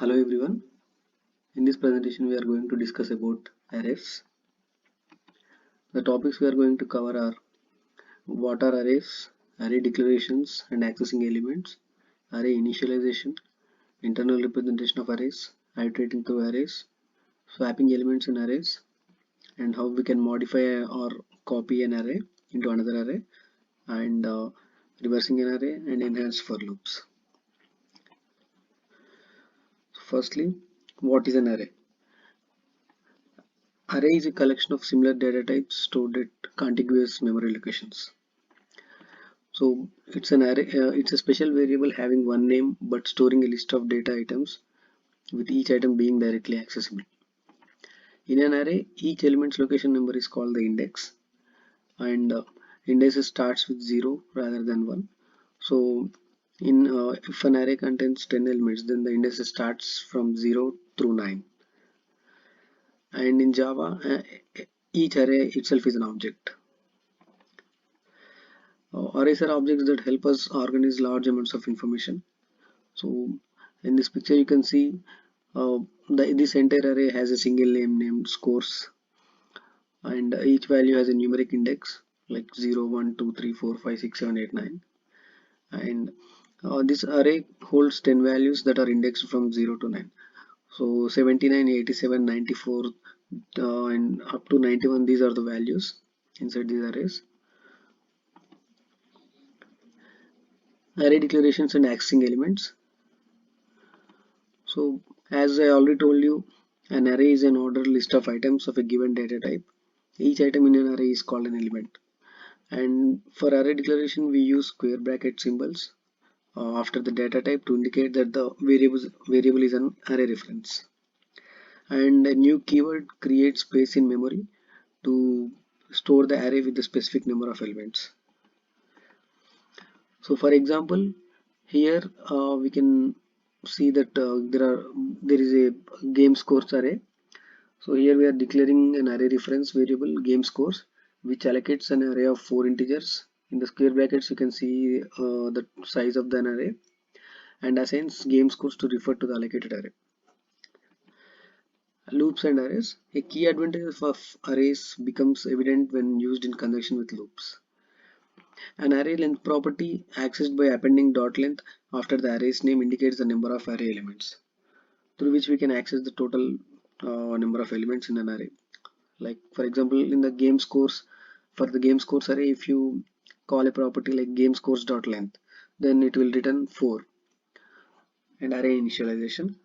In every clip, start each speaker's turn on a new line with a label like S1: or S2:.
S1: Hello everyone. In this presentation we are going to discuss about arrays. The topics we are going to cover are what are arrays, array declarations and accessing elements, array initialization, internal representation of arrays, iterating through arrays, swapping elements in arrays, and how we can modify or copy an array into another array, and reversing an array and enhance for loops. Firstly, what is an array? Array is a collection of similar data types stored at contiguous memory locations. So it's an array. It's a special variable having one name but storing a list of data items, with each item being directly accessible. In an array, each element's location number is called the index, and index starts with 0 rather than 1. So if an array contains 10 elements, then the index starts from 0 through 9. And in Java, each array itself is an object. Arrays are objects that help us organize large amounts of information. So in this picture you can see this entire array has a single name named scores, and each value has a numeric index like 0, 1, 2, 3, 4, 5, 6, 7, 8, 9. And this array holds 10 values that are indexed from 0 to 9. So 79, 87, 94 and up to 91, these are the values inside these arrays. Array declarations and accessing elements. So as I already told you, an array is an ordered list of items of a given data type. Each item in an array is called an element. And for array declaration, we use square bracket symbols after the data type to indicate that the variable is an array reference. And a new keyword creates space in memory to store the array with the specific number of elements. So for example, here we can see that there is a game scores array. So here we are declaring an array reference variable game scores, which allocates an array of 4 integers. In the square brackets you can see the size of the array, and assigns game scores to refer to the allocated array. Loops and arrays. A key advantage of arrays becomes evident when used in conjunction with loops. An array length property accessed by appending dot length after the array's name indicates the number of array elements, through which we can access the total number of elements in an array. Like for example, in the game scores, for the game scores array, if you call a property like game scores dot length, then it will return 4. And array initialization.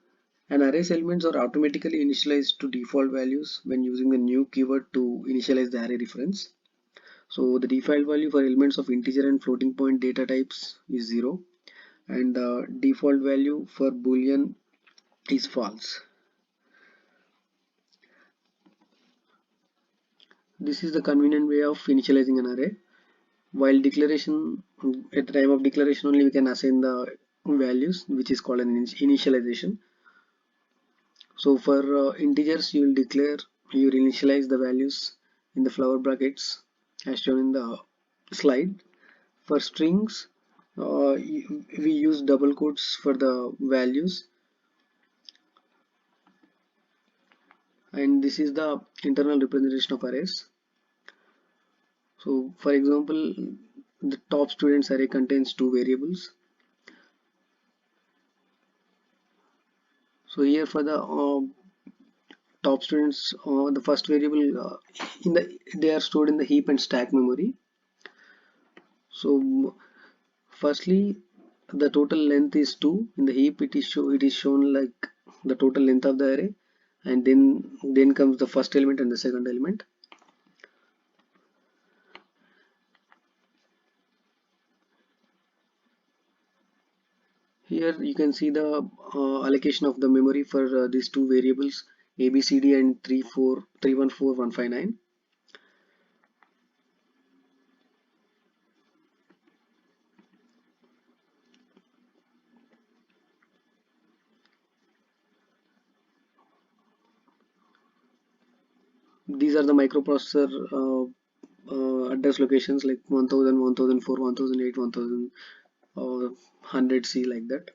S1: An array's elements are automatically initialized to default values when using the new keyword to initialize the array reference. So the default value for elements of integer and floating point data types is 0, and the default value for boolean is false. This is the convenient way of initializing an array. While declaration, at the time of declaration only we can assign the values, which is called an initialization. So for integers, you will initialize the values in the flower brackets as shown in the slide. For strings, we use double quotes for the values, and this is the internal representation of arrays. So for example, the top students array contains 2 variables. So here for the top students, the first variable they are stored in the heap and stack memory. So firstly, the total length is 2. In the heap it is shown like the total length of the array, and then comes the first element and the second element. Here you can see the allocation of the memory for these 2 variables ABCD and 314159. These are the microprocessor address locations like 1000, 1004, 1008, 1100C, like that.